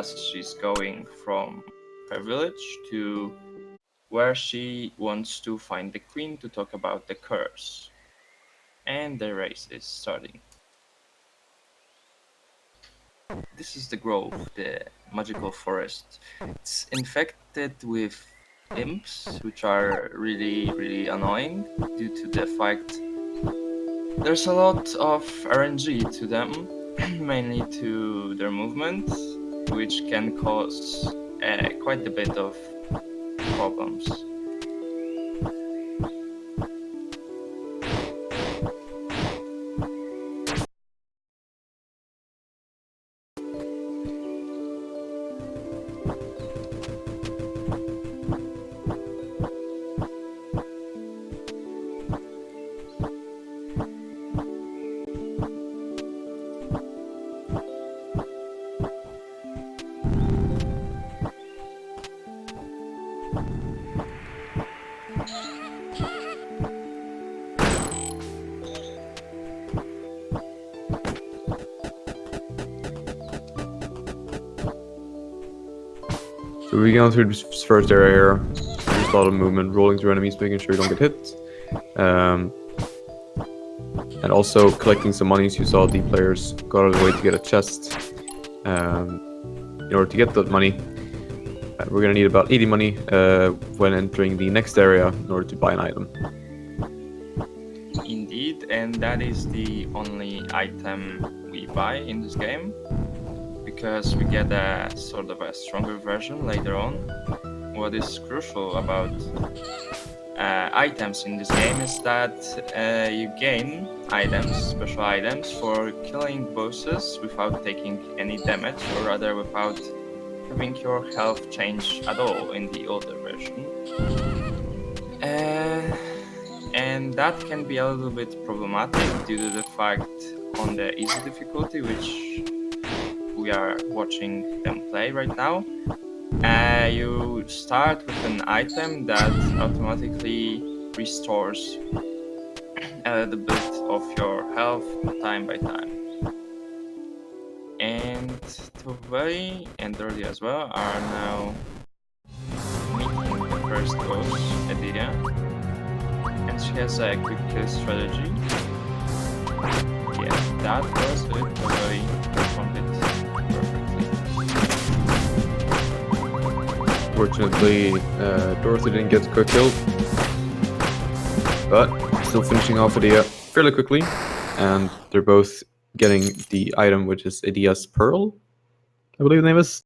as she's going from her village to where she wants to find the queen to talk about the curse. And the race is starting. This is the grove, the magical forest. It's infected with imps, which are really annoying due to the fact there's a lot of RNG to them, mainly to their movements, which can cause quite a bit of problems. So we're going through this first area here. There's a lot of movement, rolling through enemies, making sure you don't get hit. And also collecting some money. So you saw the players go out of the way to get a chest. In order to get that money, we're going to need about 80 money when entering the next area in order to buy an item. Indeed, and that is the only item we buy in this game, because we get a sort of a stronger version later on. What is crucial about items in this game is that you gain items, special items, for killing bosses without taking any damage, or rather without having your health change at all in the older version. And that can be a little bit problematic due to the fact on the easy difficulty, which we are watching them play right now, you start with an item that automatically restores a little bit of your health time by time. And Tohveli and Dorothy as well are now meeting the first boss, Adia, and she has a quick kill strategy. Yeah, that was it. Tohveli performed it perfectly. Fortunately, Dorothy didn't get quick kill, but still finishing off Adia fairly quickly, and they're both getting the item, which is Adia's Pearl, I believe the name is.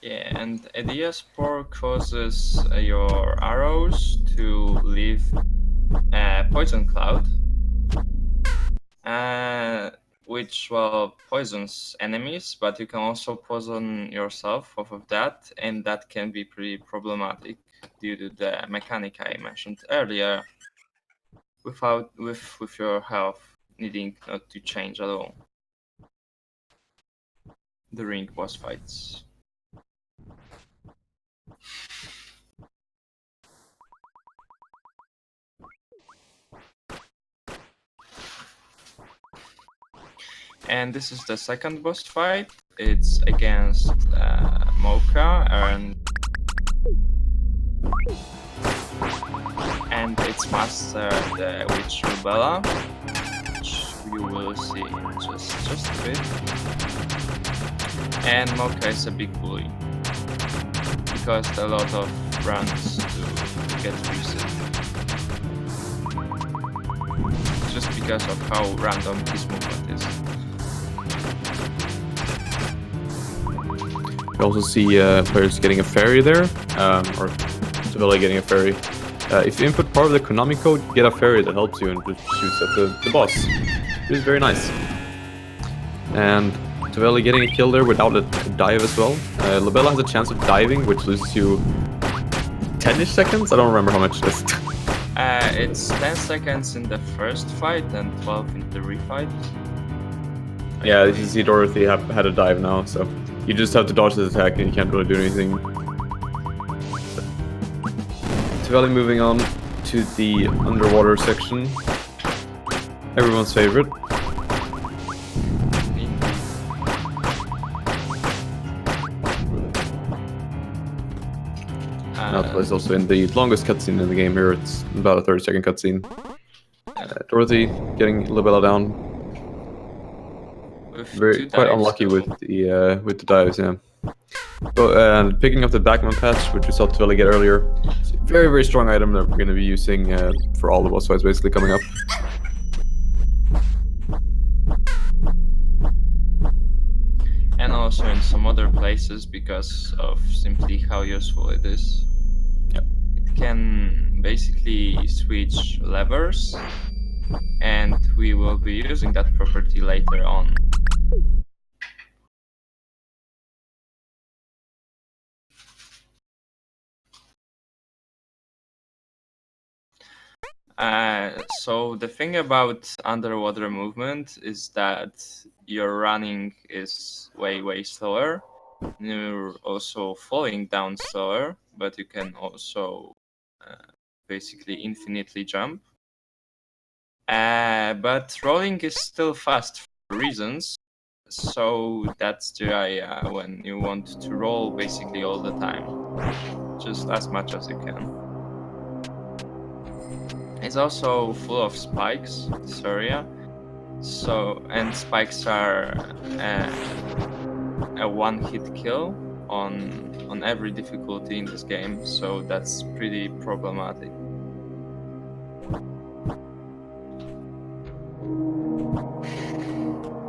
Yeah, and Adia's Pearl causes your arrows to leave a poison cloud, which, well, poisons enemies, but you can also poison yourself off of that, and that can be pretty problematic due to the mechanic I mentioned earlier, with your health needing not to change at all during boss fights. And this is the second boss fight. It's against Mocha and its master, the witch Rubella, which you will see in just a bit. And Mocha is a big bully. He caused a lot of runs to get reset, just because of how random his movement is. You also see players getting a fairy there, or Tohveli getting a fairy. If you input part of the Konami code, you get a fairy that helps you and just shoots at the boss. It is very nice. And Tohveli getting a kill there without a dive as well. Labella has a chance of diving, which loses you 10-ish seconds? I don't remember how much it is. It's 10 seconds in the first fight and 12 in the refight. Yeah, you see Dorothy had a dive now, so you just have to dodge this attack and you can't really do anything. Tohveli moving on to the underwater section. Everyone's favorite. That was also in the longest cutscene in the game here. It's about a 30-second cutscene. Dorothy getting a little bit down. Quite unlucky with the dives, yeah. But picking up the backman patch, which we saw Tohveli get earlier, it's a very, very strong item that we're going to be using for all the boss fights basically coming up. And also in some other places because of simply how useful it is. Yep. It can basically switch levers, and we will be using that property later on. So the thing about underwater movement is that your running is way, way slower. You're also falling down slower, but you can also basically infinitely jump. But rolling is still fast for reasons. So that's the idea when you want to roll basically all the time, just as much as you can. It's also full of spikes, this area. And spikes are a one-hit kill on every difficulty in this game, so that's pretty problematic.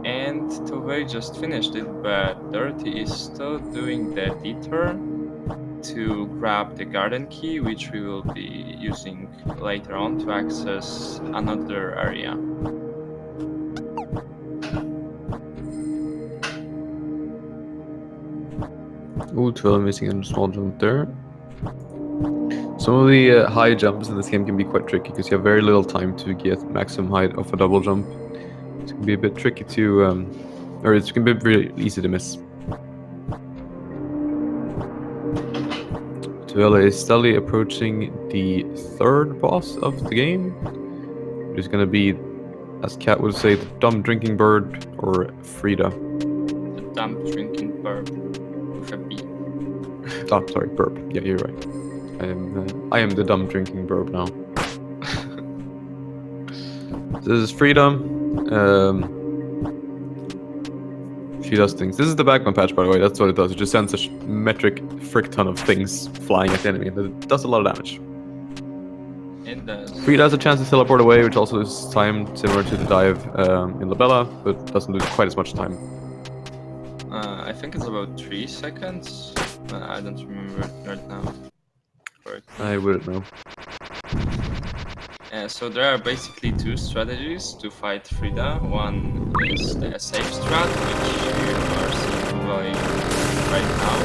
And Tohveli just finished it, but Dorothy is still doing the detour to grab the garden key, which we will be using later on to access another area. Ooh, Tohveli missing a small jump there. Some of the high jumps in this game can be quite tricky because you have very little time to get maximum height of a double jump. It can be a bit tricky to, or it can be really easy to miss. Tohveli is steadily approaching the third boss of the game, which is going to be, as Kat would say, the dumb drinking bird, or Frida. The dumb drinking bird with a B. Oh, sorry, burp. Yeah, you're right. I am the dumb drinking burp now. This is Frida. She does things. This is the backman patch, by the way. That's what it does. It just sends a metric frick ton of things flying at the enemy, and it does a lot of damage. It does. Frida has a chance to teleport away, which also is time similar to the dive in Labella, but doesn't lose quite as much time. I think it's about 3 seconds. I don't remember right now. I wouldn't know. So there are basically 2 strategies to fight Frida. One is the safe strat, which you are seeing right now,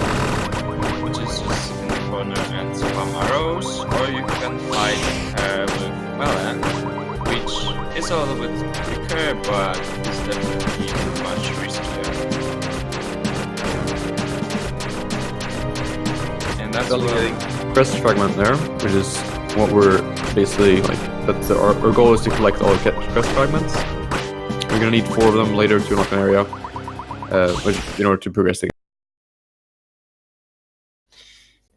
which is just sit in the corner and spam arrows, or you can fight her with melee, which is a little bit quicker, but is definitely much riskier. And that's Crest fragment there, which is what we're basically like. That's our goal is to collect all the crest fragments. We're gonna need 4 of them later to unlock an area, in order to progress the game.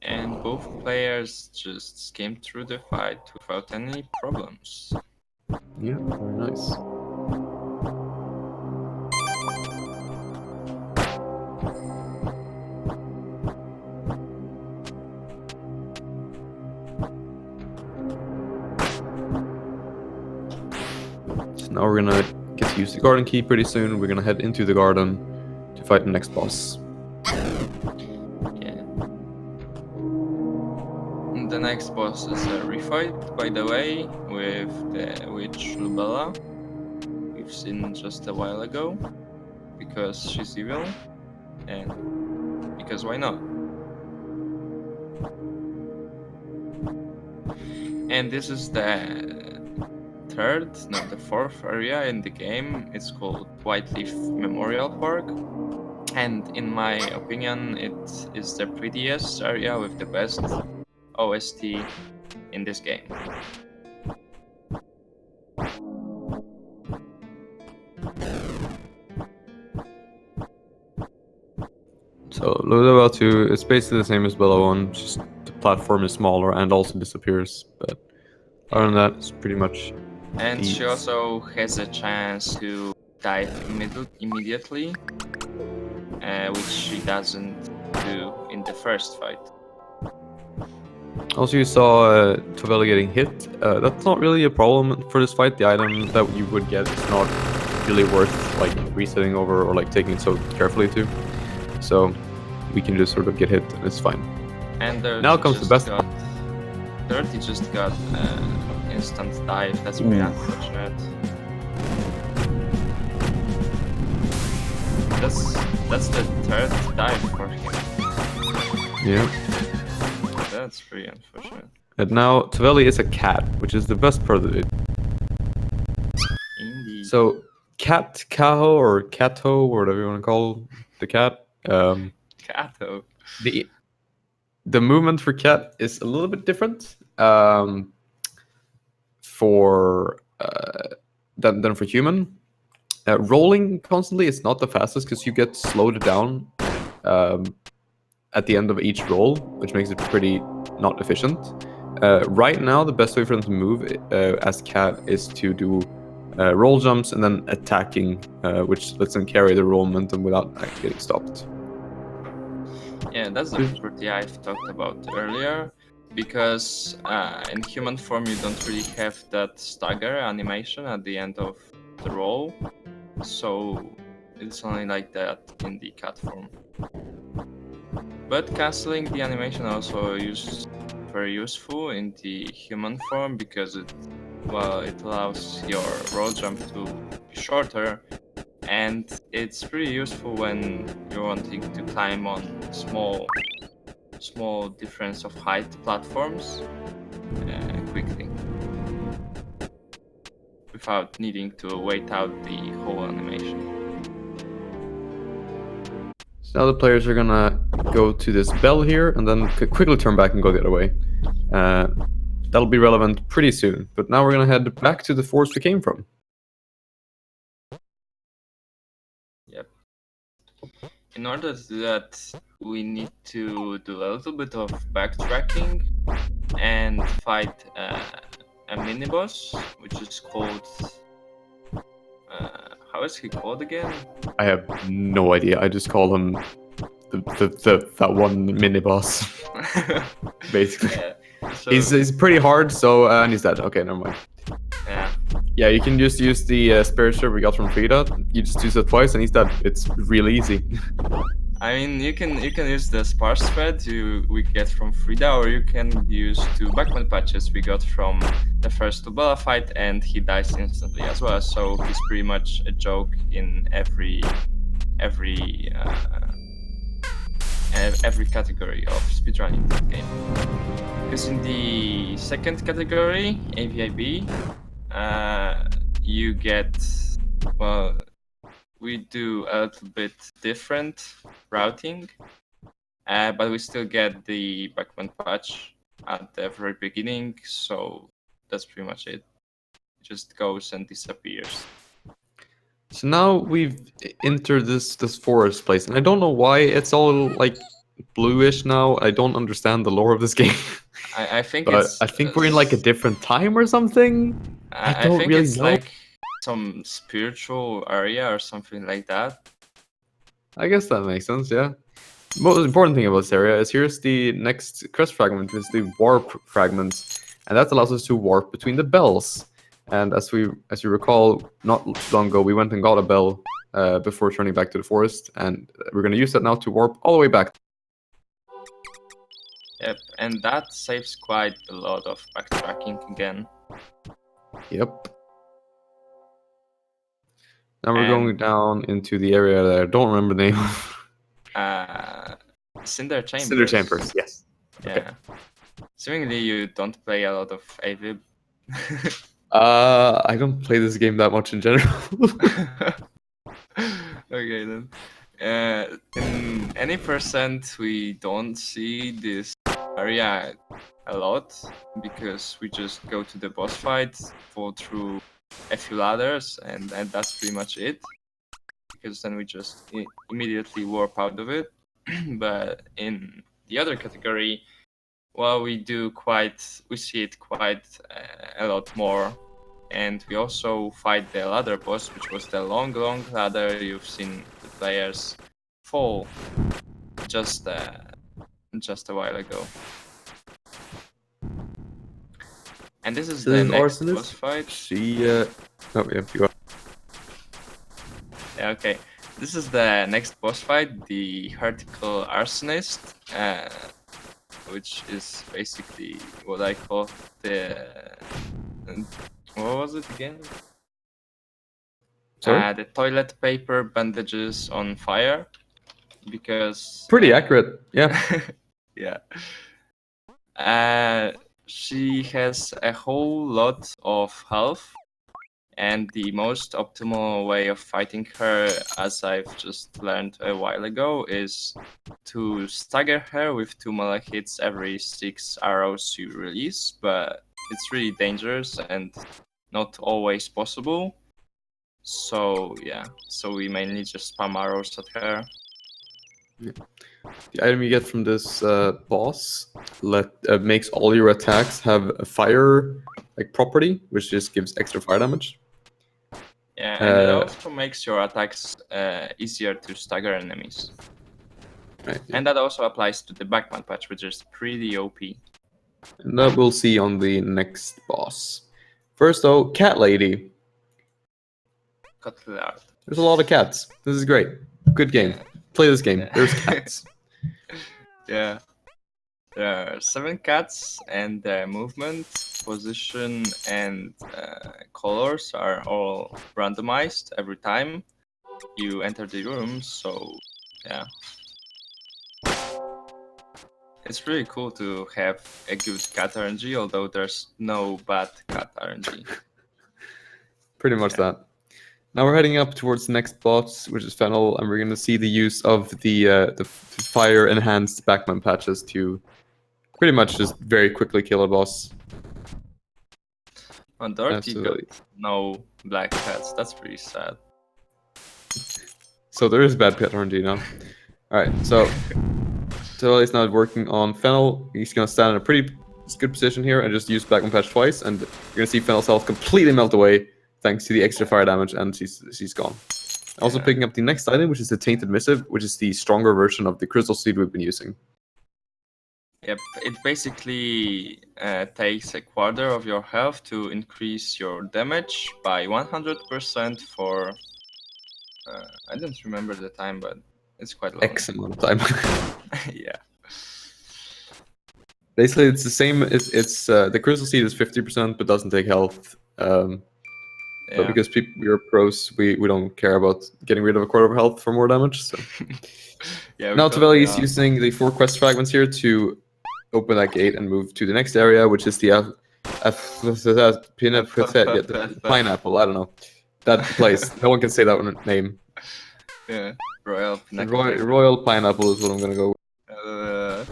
And both players just skimmed through the fight without any problems. Yeah, very nice. Now we're gonna get to use the garden key pretty soon. We're gonna head into the garden to fight the next boss. Yeah. And the next boss is a refight, by the way, with the witch Lubella. We've seen just a while ago, because she's evil, and because why not? And this is the the fourth area in the game. It's called Whiteleaf Memorial Park, and in my opinion it is the prettiest area with the best OST in this game. So level 2 is basically the same as level 1, just the platform is smaller and also disappears. But other than that, it's pretty much. And she also has a chance to dive immediately, which she doesn't do in the first fight. Also, you saw Tohveli getting hit. That's not really a problem for this fight. The item that you would get is not really worth like resetting over or like taking it so carefully to. So we can just sort of get hit and it's fine. And now comes the best part. Dorothy just got instant dive. That's pretty unfortunate. That's the third dive for him. Yeah. That's pretty unfortunate. And now Tohveli is a cat, which is the best part of it. Indeed. So Kaho or Kato or whatever you want to call the cat. Kato. The movement for cat is a little bit different than for human. Rolling constantly is not the fastest because you get slowed down at the end of each roll, which makes it pretty not efficient. Right now, the best way for them to move as cat is to do roll jumps and then attacking, which lets them carry the roll momentum without actually getting stopped. Yeah, that's the property I've talked about earlier, because in human form you don't really have that stagger animation at the end of the roll, so it's only like that in the cat form. But cancelling the animation also is very useful in the human form because it allows your roll jump to be shorter, and it's pretty useful when you're wanting to climb on small difference of height platforms quickly without needing to wait out the whole animation. So now the players are gonna go to this bell here and then quickly turn back and go the other way. That'll be relevant pretty soon, but now we're gonna head back to the forest we came from. Yep. In order to do that, we need to do a little bit of backtracking and fight a mini-boss, which is called... how is he called again? I have no idea. I just call him that one mini-boss, basically. Yeah. So, he's pretty hard, so and he's dead. Okay, never mind. Yeah. Yeah, you can just use the spirit shard we got from Frida. You just use it twice and he's dead. It's really easy. I mean, you can use the sparse thread we get from Frida, or you can use 2 backman patches we got from the first Tohveli fight, and he dies instantly as well. So he's pretty much a joke in every category of speedrunning that game. Because in the second category, AVIB, you get, well, we do a little bit different routing, but we still get the backman patch at the very beginning, so that's pretty much it. It just goes and disappears. So now we've entered this forest place, and I don't know why it's all like bluish now. I don't understand the lore of this game. I think but it's... I think we're in like a different time or something. I don't think really it's know. like some spiritual area or something like that. I guess that makes sense, yeah. Most important thing about this area is here's the next crest fragment, which is the warp fragment, and that allows us to warp between the bells. And as you recall, not long ago, we went and got a bell before turning back to the forest, and we're going to use that now to warp all the way back. Yep, and that saves quite a lot of backtracking again. Yep. Now we're going down into the area that I don't remember the name of. Cinder Chambers. Cinder Chambers, yes. Yeah. Okay. Seemingly you don't play a lot of AVIB. I don't play this game that much in general. Okay then. In any percent, we don't see this area a lot because we just go to the boss fight, fall through a few ladders, and that's pretty much it. Because then we just immediately warp out of it. But in the other category, well, we see it quite a lot more. And we also fight the ladder boss, which was the long ladder you've seen the players fall just a while ago. And this is So the this is next Arsonist. boss fight. She, oh yeah, you are. Yeah, okay. This is the next boss fight, the Heretical Arsonist, which is basically what I call the... what was it again? Sorry? The toilet paper bandages on fire, because... Pretty accurate, yeah. Yeah. She has a whole lot of health, and the most optimal way of fighting her, as I've just learned a while ago, is to stagger her with 2 melee hits every 6 arrows you release, but it's really dangerous and not always possible. So yeah, so we mainly just spam arrows at her. The item you get from this boss makes all your attacks have a fire property, which just gives extra fire damage. Yeah, and it also makes your attacks easier to stagger enemies. Right, yeah. And that also applies to the Backman patch, which is pretty OP. And that we'll see on the next boss. First though, Cat Lady. Cutler. There's a lot of cats. This is great. Good game. Yeah. Play this game. Yeah. There's cats. Yeah. There are 7 cats, and their movement, position, and colors are all randomized every time you enter the room, so yeah. It's really cool to have a good cat RNG, although there's no bad cat RNG. Pretty much that. Now we're heading up towards the next boss, which is Fennel, and we're going to see the use of the fire-enhanced Backman patches to pretty much just very quickly kill a boss. On Dorothy Absolutely. got no black cats, that's pretty sad. So there is bad pet RNG now. Alright, so Tohveli's now working on Fennel. He's going to stand in a pretty good position here and just use Backman patch twice, and you're going to see Fennel's health completely melt away thanks to the extra fire damage, and she's gone. Also picking up the next item, which is the Tainted Missive, which is the stronger version of the Crystal Seed we've been using. Yep, it basically takes a quarter of your health to increase your damage by 100% for... I don't remember the time, but it's quite long. X amount of time. Yeah. Basically, it's the same. It's the Crystal Seed is 50%, but doesn't take health. But because we're pros, we don't care about getting rid of a quarter of health for more damage. So yeah. Now Tohveli is using the 4 quest fragments here to open that gate and move to the next area, which is the pineapple. I don't know that place. No one can say that name. Yeah, Royal Royal Pineapple is what I'm gonna go with.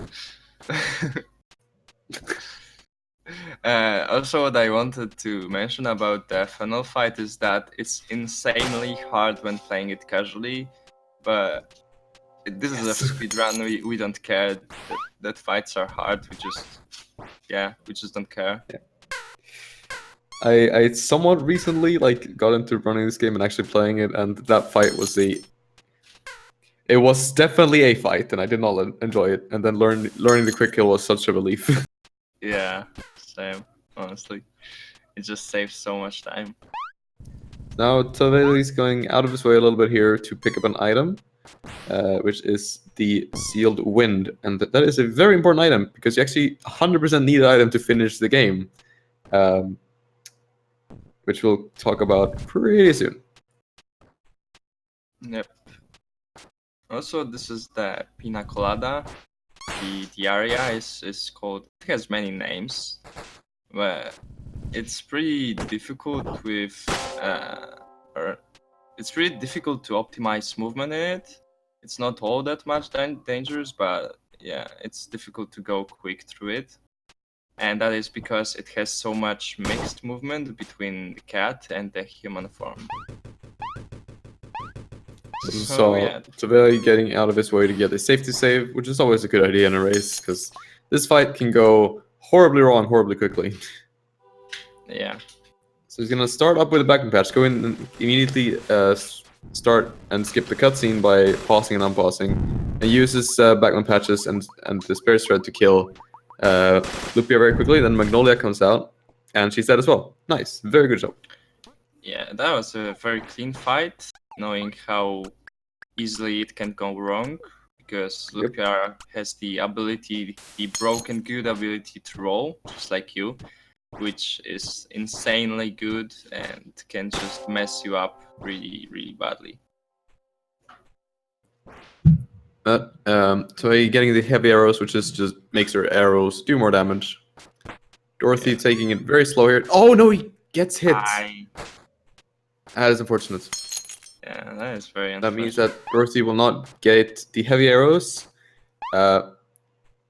Also, what I wanted to mention about the Fennel fight is that it's insanely hard when playing it casually, but this is a speedrun. We don't care that fights are hard. We just don't care. Yeah. I somewhat recently got into running this game and actually playing it, and that fight was it was definitely a fight, and I did not enjoy it. And then learning the quick kill was such a relief. Yeah, same. Honestly, it just saves so much time. Now Tohveli's going out of his way a little bit here to pick up an item, which is the Sealed Wind, and that is a very important item because you actually 100% need an item to finish the game, which we'll talk about pretty soon. Yep. Also, this is the Pina Colada. The area is called... It has many names, but it's pretty difficult with... it's really difficult to optimize movement in it. It's not all that much dangerous, but yeah, it's difficult to go quick through it. And that is because it has so much mixed movement between the cat and the human form. So yeah, Tohveli getting out of his way to get a safety save, which is always a good idea in a race, because this fight can go horribly wrong horribly quickly. yeah, So he's gonna start up with a backman patch, go in and immediately start and skip the cutscene by pausing and unpausing, and use his backman patches and the spare thread to kill Lupia very quickly. Then Magnolia comes out, and she's dead as well. Nice, very good job. yeah. That was a very clean fight, knowing how easily it can go wrong, because Yep. Lupia has the ability, the broken good ability to roll, just like you, which is insanely good and can just mess you up really, really badly. But so getting the heavy arrows, which is just makes her arrows do more damage. Dorothy taking it very slow here. Oh no, he gets hit. That is unfortunate. Yeah, that is very That unfortunate. means that Dorothy will not get the heavy arrows.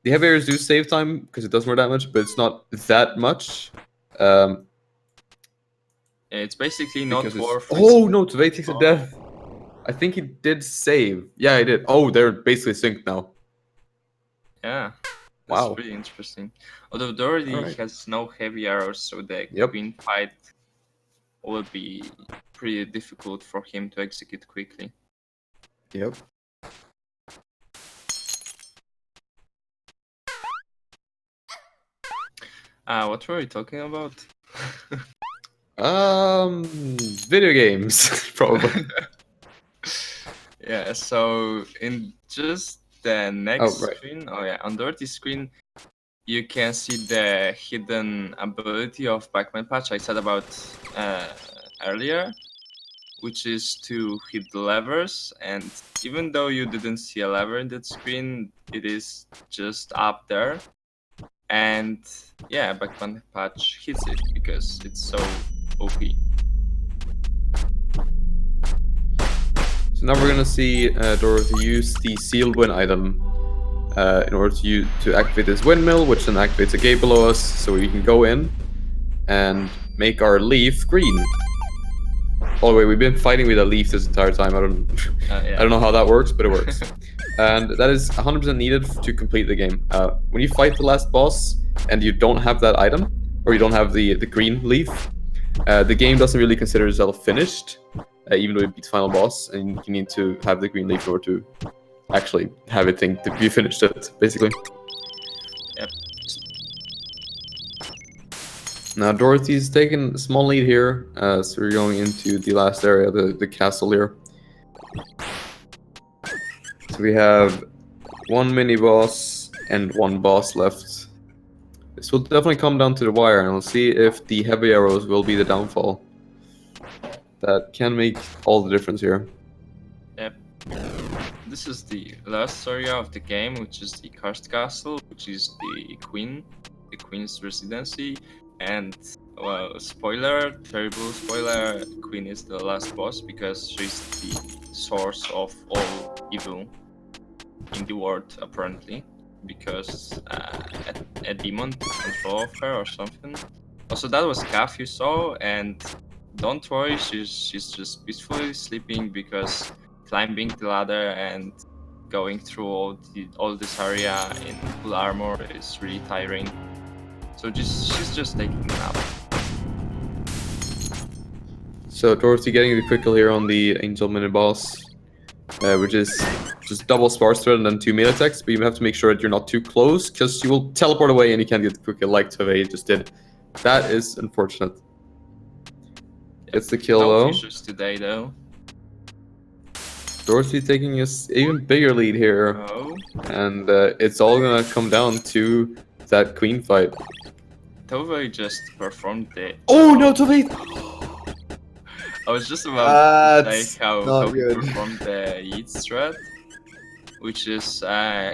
The heavy arrows do save time because it does more damage, but it's not that much. It's basically not Because worth. oh no, Tohveli takes a death. I think he did save. Yeah, he did. Oh, they're basically synced now. Yeah, that's Wow. pretty interesting. Although Dorothy Alright. has no heavy arrows, so the Yep. queen fight will be pretty difficult for him to execute quickly. Yep. What were we talking about? Video games, probably. Yeah, so in just the next right. screen, on Dorothy's screen, you can see the hidden ability of backman patch I said about earlier, which is to hit the levers, and even though you didn't see a lever in that screen, it is just up there. And yeah, backman patch hits it because it's so OP. So now we're gonna see Dorothy use the sealed win item in order to activate this windmill, which then activates a gate below us, so we can go in and make our leaf green. By the way, we've been fighting with a leaf this entire time. I don't know how that works, but it works. And that is 100% needed to complete the game. When you fight the last boss and you don't have that item, or you don't have the green leaf, the game doesn't really consider itself finished, even though you beat the final boss, and you need to have the green leaf in order to actually have it think that you finished it, basically. Yep. Now Dorothy's taking a small lead here, so we're going into the last area, the castle here. So we have one mini boss and one boss left. This will definitely come down to the wire, and we'll see if the heavy arrows will be the downfall. That can make all the difference here. Yep. This is the last area of the game, which is the cursed castle, which is the queen's residency. And well, terrible spoiler, Queen is the last boss because she's the source of all evil in the world, apparently, because a demon took control of her or something. Also, that was Calf you saw, and don't worry, she's just peacefully sleeping because climbing the ladder and going through all this area in full armor is really tiring. So she's just taking a nap. So Dorothy getting the quick kill here on the Angel mini boss, which is just double sparse thread and then 2 melee attacks, but you have to make sure that you're not too close, because you will teleport away and you can't get the quick kill like Tohveli just did. That is unfortunate. Gets the kill no though. Features today though. Dorothy taking an even bigger lead here, and it's all gonna come down to that queen fight. Tohveli just performed the. Oh no, Tohveli! I was just about to say how he good. performed the Yeet strat, which is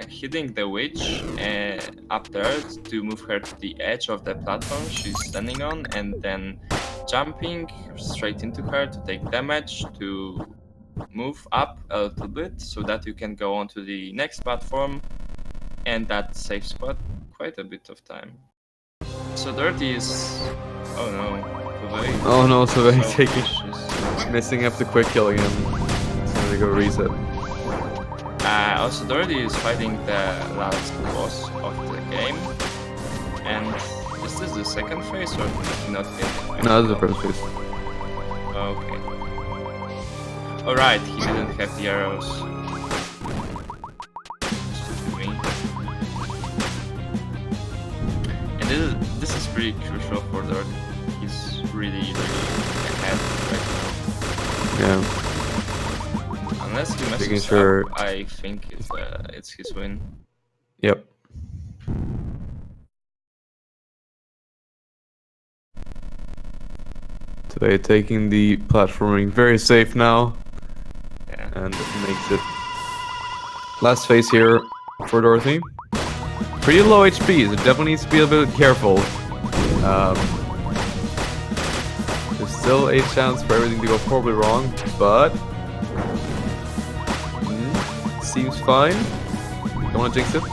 hitting the witch up there to move her to the edge of the platform she's standing on, and then jumping straight into her to take damage, to move up a little bit so that you can go on to the next platform, and that saves quite a bit of time. So Dirty is... oh no, Tohveli. Oh no, Tohveli So taking vicious. messing up the quick kill again. So gonna go reset. Also, Dorothy is fighting the last boss of the game. And is this the second phase or not yet? No, this is the first phase. Okay. Alright, he didn't have the arrows. And this is pretty crucial for Dorothy. He's really ahead right now. Yeah. Unless he messes Making sure... up, I think it's his win. Yep. Today taking the platforming very safe now. Yeah. And it makes it last phase here for Dorothy. Pretty low HP, so definitely needs to be a bit careful. There's still a chance for everything to go horribly wrong, but seems fine. Don't want to jinx it.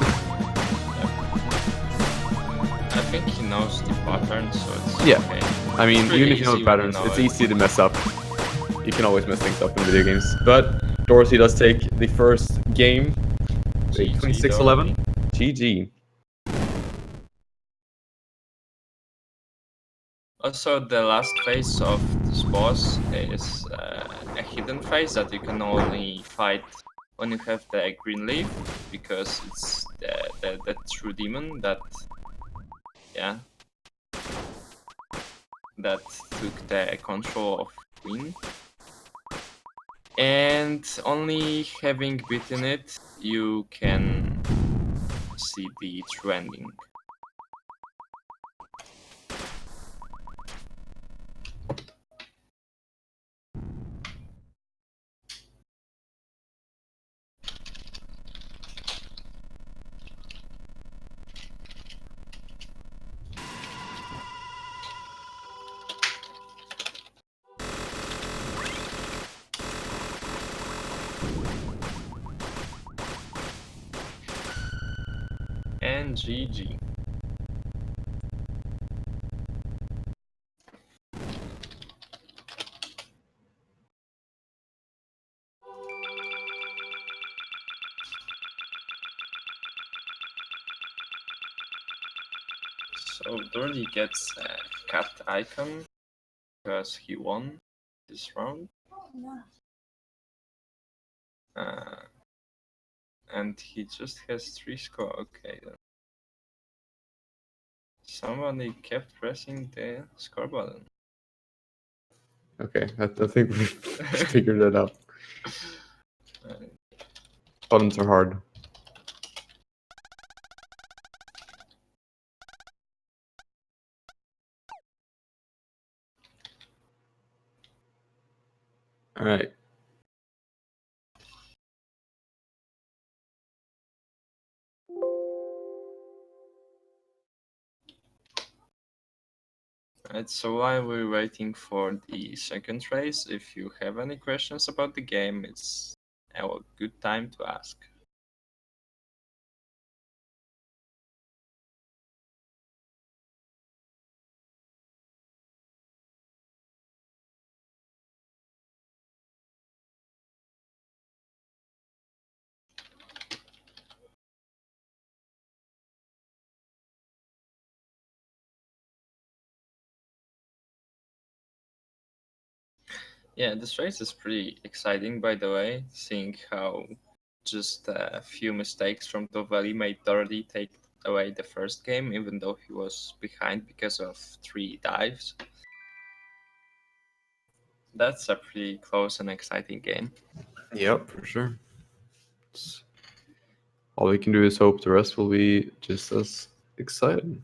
I think he knows the pattern, so it's okay. I mean, It's even really if you know the easy when patterns, you know it's it. easy to mess up. You can always mess things up in video games. But Dorothy does take the first game. GG, 26-11. GG. Also, the last phase of this boss is a hidden phase that you can only fight when you have the green leaf, because it's the true demon that, yeah, that took the control of Queen. And only having beaten it, you can see the true ending. And GG. So Dorothy gets a cat icon because he won this round. And he just has 3 score. Okay then. Somebody kept pressing the score button. Okay, I think we figured that out. Buttons are hard. Alright. Right, so while we're waiting for the second race, if you have any questions about the game, it's a good time to ask. Yeah, this race is pretty exciting, by the way, seeing how just a few mistakes from Tohveli made Dorothy take away the first game, even though he was behind because of 3 dives. That's a pretty close and exciting game. Yep, for sure. All we can do is hope the rest will be just as exciting.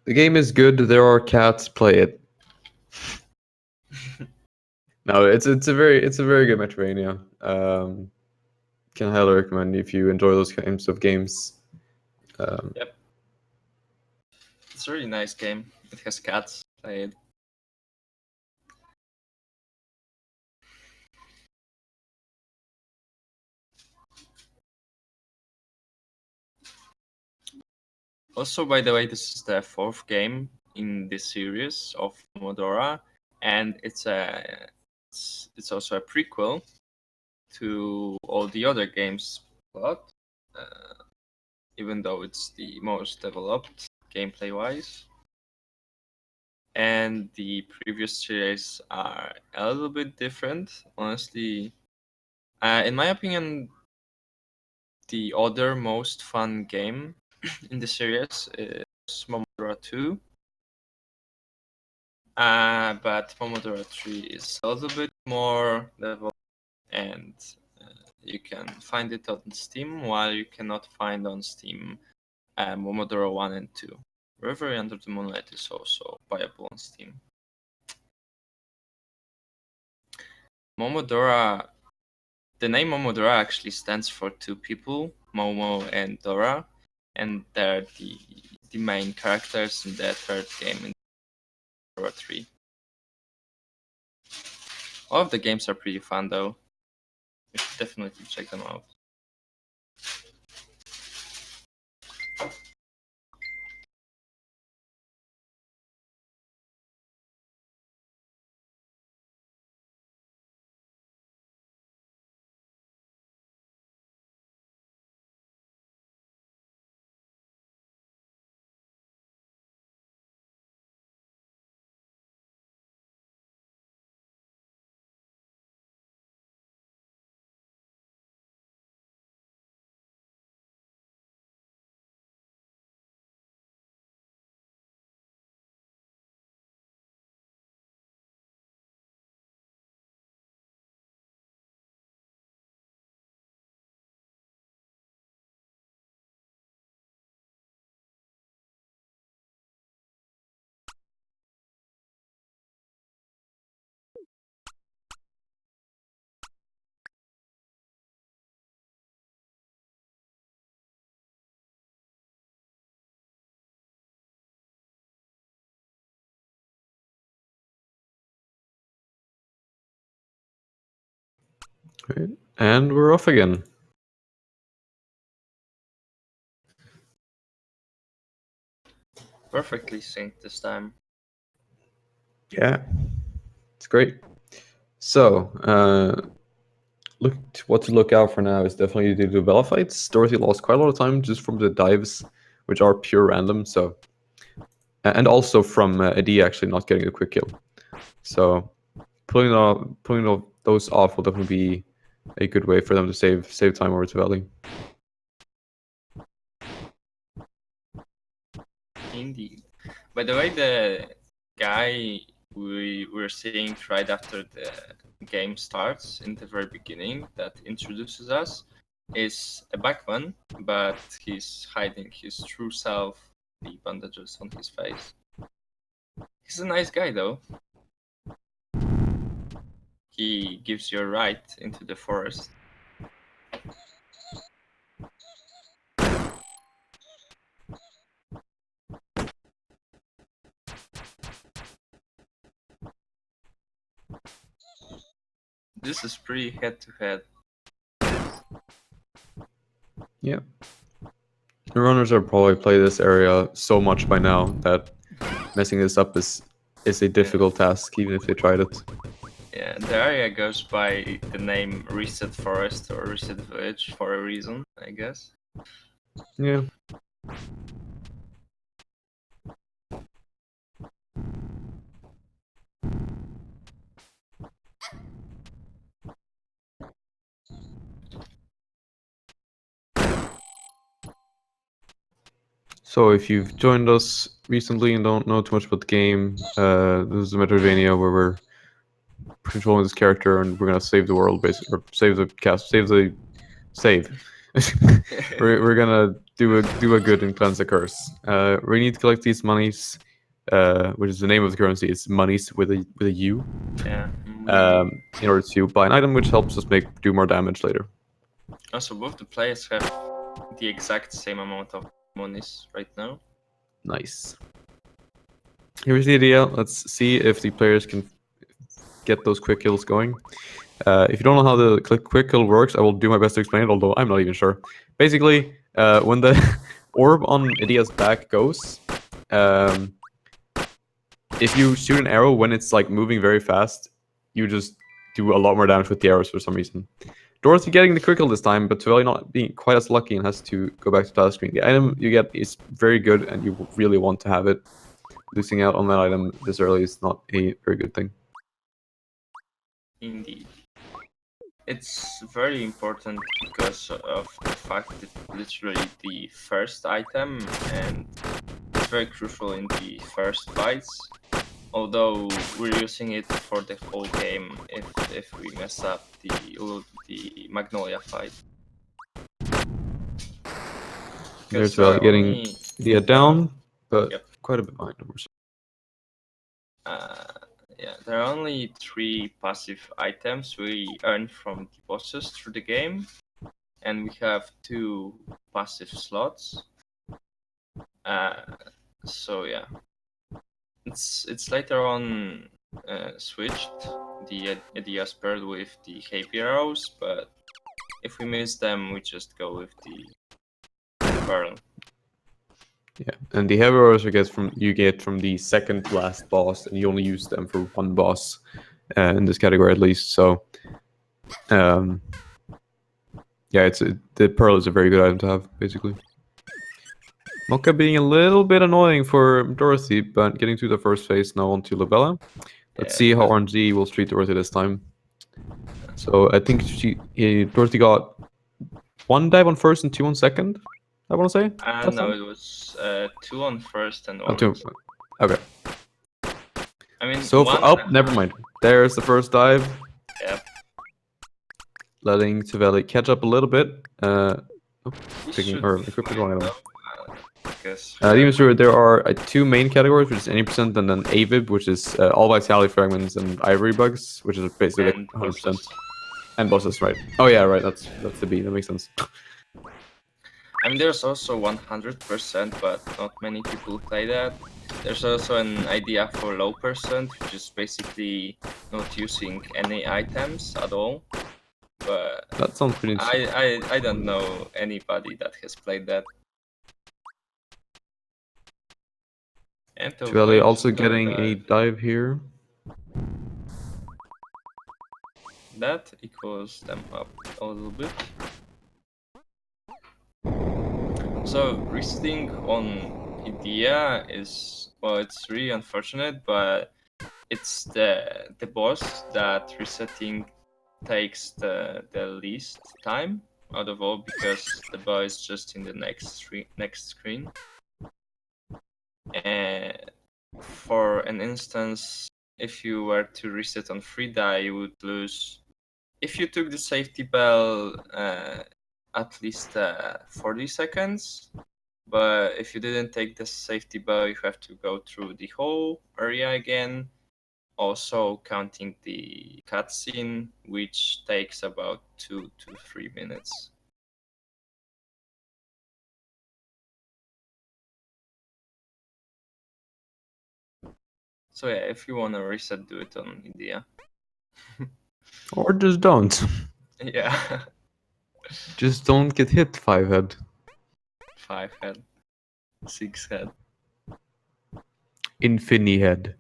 The game is good. There are cats. Play it. No, it's a very good Metroidvania. Can highly recommend if you enjoy those kinds of games. Yep. It's a really nice game. It has cats. Play it. Also, by the way, this is the fourth game in this series of Momodora, and it's also a prequel to all the other games, but even though it's the most developed gameplay-wise. And the previous series are a little bit different, honestly. In my opinion, the other most fun game in the series is Momodora 2. But Momodora 3 is a little bit more developed, and you can find it on Steam, while you cannot find on Steam Momodora 1 and 2. Reverie Under the Moonlight is also viable on Steam. Momodora, the name Momodora actually stands for two people, Momo and Dora, and they're the main characters in the third game in Momodora 3. All of the games are pretty fun though. You should definitely check them out. Right. And we're off again. Perfectly synced this time. Yeah, it's great. So, what to look out for now is definitely the duella fights. Dorothy lost quite a lot of time just from the dives, which are pure random. So, and also from Adi actually not getting a quick kill. So, pulling those off will definitely be a good way for them to save time over Tohveli. Indeed. By the way, the guy we were seeing right after the game starts in the very beginning that introduces us is a backman, but he's hiding his true self, the bandages on his face. He's a nice guy though. He gives you a ride into the forest. This is pretty head-to-head. Yeah. The runners are probably play this area so much by now that messing this up is a difficult task, even if they tried it. Yeah, the area goes by the name Reset Forest or Reset Village for a reason, I guess. Yeah. So if you've joined us recently and don't know too much about the game, this is a Metroidvania where we're controlling this character and we're gonna save the world, basically, or save the cast, save. we're gonna do a good and cleanse the curse. We need to collect these monies, which is the name of the currency. It's monies with a U. Yeah. In order to buy an item which helps us do more damage later. Also, both the players have the exact same amount of monies right now. Nice. Here's the idea. Let's see if the players can get those quick kills going. If you don't know how the quick kill works, I will do my best to explain it, although I'm not even sure. Basically, when the orb on Idia's back goes, if you shoot an arrow when it's like moving very fast, you just do a lot more damage with the arrows for some reason. Dorothy getting the critical this time, but Tohveli not being quite as lucky and has to go back to title screen. The item you get is very good, and you really want to have it. Losing out on that item this early is not a very good thing. Indeed. It's very important because of the fact that literally the first item, and it's very crucial in the first fights. Although we're using it for the whole game if we mess up the Magnolia fight. There's getting Idia down, but yep. quite a bit behind numbers. Yeah, there are only 3 passive items we earn from the bosses through the game, and we have 2 passive slots. So yeah, it's later on switched. The ideas paired with the heavy arrows, but if we miss them, we just go with the pearl. Yeah, and the heavy arrows you get from the second to last boss, and you only use them for one boss in this category at least. So, yeah, the pearl is a very good item to have, basically. Mocha being a little bit annoying for Dorothy, but getting to the first phase now onto Labella. Let's see how RNG will treat Dorothy this time. So I think Dorothy got 1 dive on first and 2 on second. I want to say. No, it was 2 on first and 1 on second. Okay. I mean, so never mind. There's the first dive. Yep. Letting Tohveli catch up a little bit. Picking her equipment wrong item. Even sure there are 2 main categories, which is any percent, and then AVIB, which is all vitality fragments and ivory bugs, which is basically like 100%. And bosses, right? Oh yeah, right. That's the B. That makes sense. I mean, there's also 100%, but not many people play that. There's also an idea for low percent, which is basically not using any items at all. But that sounds pretty interesting. I don't know anybody that has played that. And Tohveli also getting a dive here. That equals them up a little bit. So resetting on Idea is, well, it's really unfortunate, but it's the boss that resetting takes the least time out of all, because the boss is just in the next screen. And for an instance, if you were to reset on Frida, you would lose. If you took the safety bell, at least 40 seconds, but if you didn't take the safety bell, you have to go through the whole area again, also counting the cutscene, which takes about 2 to 3 minutes. So yeah, if you want to reset, do it on Idea. Or just don't. Yeah. Just don't get hit 5 head. 5 head. 6 head. Infini head.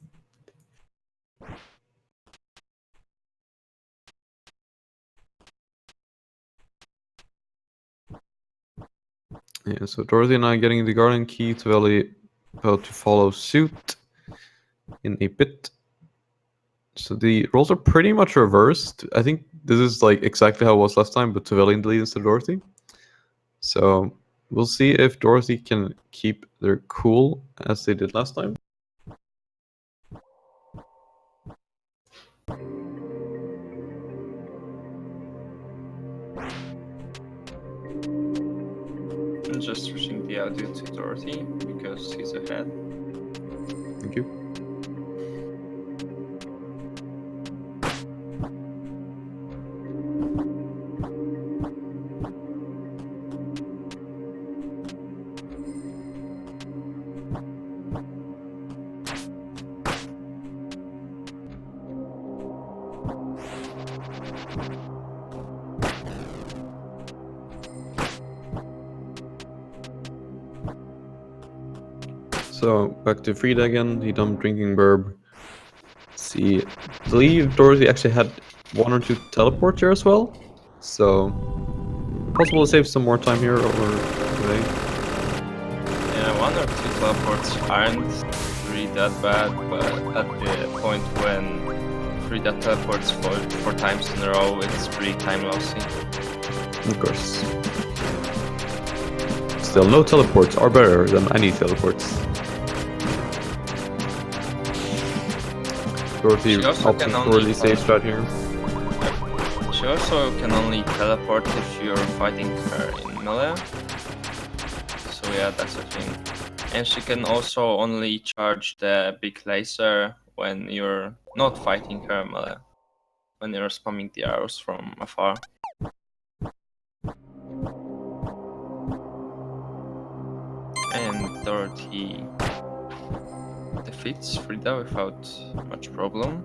Yeah, so Dorothy and I getting the Guardian Key. Tohveli about to follow suit in a bit. So the roles are pretty much reversed. I think this is like exactly how it was last time, but Tohveli in the lead instead of Dorothy. So we'll see if Dorothy can keep their cool as they did last time. I'm just switching the audio to Dorothy because he's ahead. Thank you. so back to Frida again. He done drinking burb. See, I believe Dorothy actually had 1 or 2 teleports here as well. So, possible to save some more time here over today. Yeah, 1 or 2 teleports aren't really that bad, but at the point when Frida teleports 4 times in a row, it's pretty time lossy. Of course. Still, no teleports are better than any teleports. Dorothy opting for the safe strat here. She also can only teleport if you're fighting her in melee. So yeah, that's a thing. And she can also only charge the big laser when you're not fighting her melee. When you're spamming the arrows from afar. And Dorothy defeats Frida without much problem.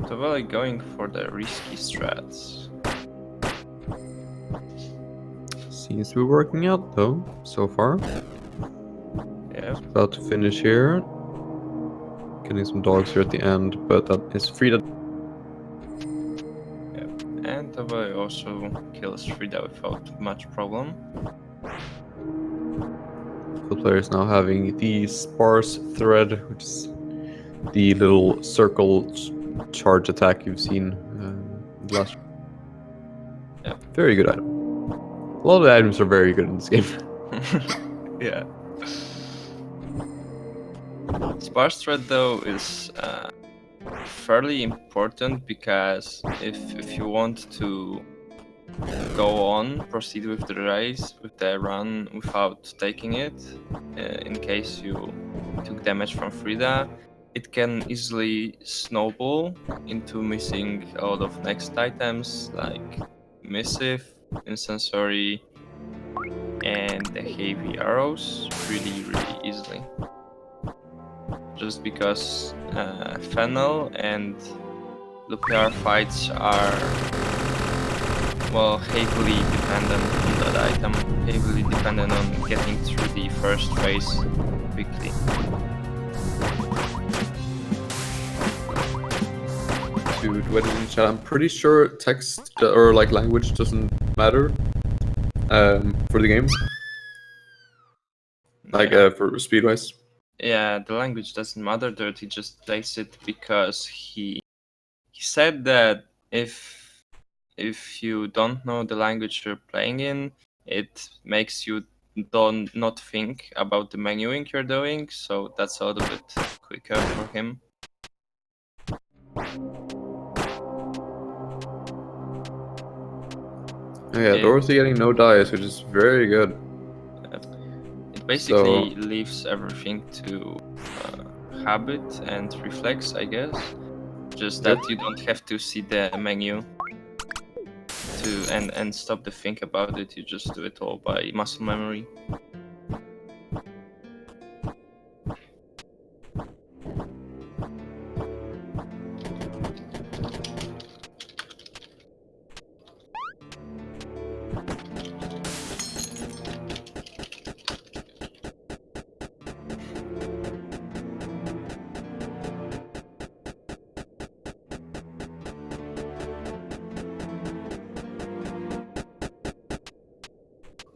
Tohveli going for the risky strats. Seems to be working out though, so far. Yeah. About to finish here. Getting some dogs here at the end, but that is Frida. Yeah. And Tohveli also kills Frida without much problem. The player is now having the sparse thread, which is the little circle charge attack you've seen last. Yeah. Very good item. A lot of the items are very good in this game. Yeah. Sparse thread though is fairly important because if you want to go on, proceed with the race, with the run without taking it, in case you took damage from Frida, it can easily snowball into missing a lot of next items like Missive, Incensory, and the heavy arrows really easily. Just because Fennel and Lupiar fights are, well, heavily dependent on that item, heavily dependent on getting through the first phase quickly. Dude, what in chat? I'm pretty sure text or like language doesn't matter for the game. Like for speed-wise. Yeah, the language doesn't matter. Dirty just plays it because he said that if you don't know the language you're playing in, it makes you not think about the menuing you're doing. So that's a little bit quicker for him. Oh, yeah, Dorothy getting no dice, which is very good. It basically leaves everything to habit and reflex, I guess. Just that you don't have to see the menu and stop to think about it. You just do it all by muscle memory.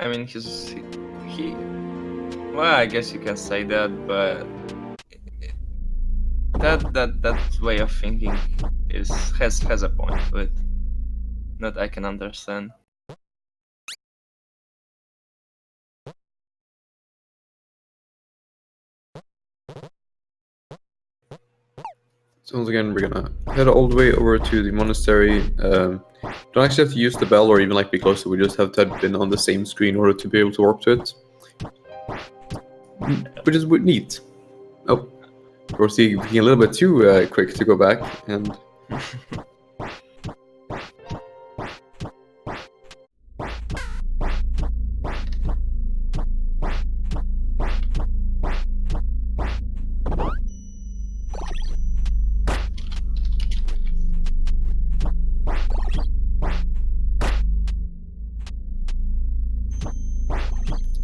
I mean, he well, I guess you can say that, but that way of thinking has a point to it that I can understand. So once again, we're gonna head all the way over to the monastery. Don't actually have to use the bell or even like be closer. We just have to have been on the same screen in order to be able to warp to it, which is neat. Oh, Dorothy being a little bit too quick to go back and.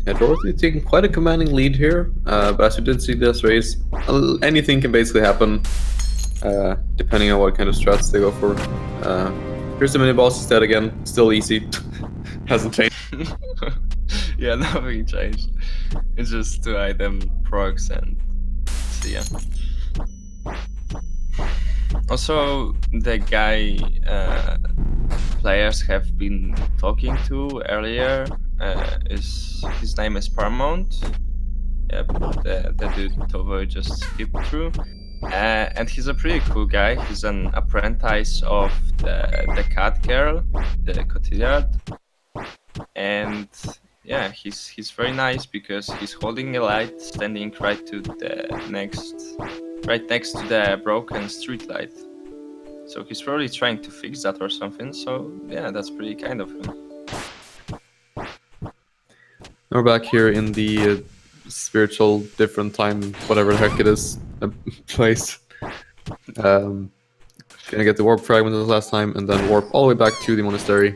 Yeah, Dorothy taking quite a commanding lead here, but as you did see this race, anything can basically happen, depending on what kind of strats they go for. Here's the mini-boss instead again, still easy, hasn't changed. Yeah, nothing changed. It's just 2 item procs and see ya. Also, the guy players have been talking to earlier is his name is Paramount. Yep, the dude Tohveli just skipped through. And he's a pretty cool guy. He's an apprentice of the cat girl, the cotillard. And yeah, he's very nice because he's holding a light, standing right next to the broken street light. So he's probably trying to fix that or something. So yeah, that's pretty kind of him. We're back here in the spiritual different time, whatever the heck it is, place. Gonna get the warp fragment as last time, and then warp all the way back to the monastery.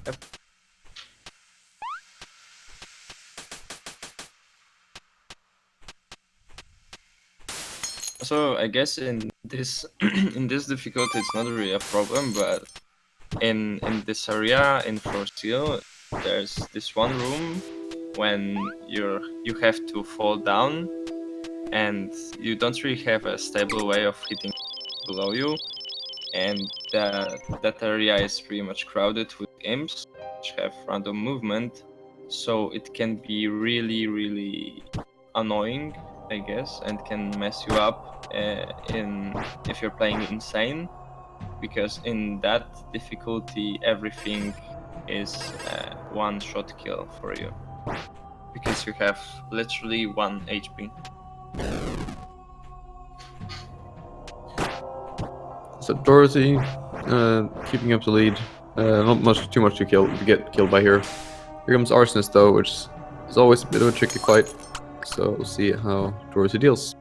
Yep. So I guess in this in this difficulty it's not really a problem, but in this area in Seal, there's this one room when you have to fall down and you don't really have a stable way of hitting below you, and that area is pretty much crowded with imps which have random movement, so it can be really annoying, I guess, and can mess you up if you're playing insane, because in that difficulty everything is one shot kill for you, because you have literally 1 HP. So Dorothy, keeping up the lead. Not too much to get killed by here. Here comes Arsonist though, which is always a bit of a tricky fight. So we'll see how Dorothy deals.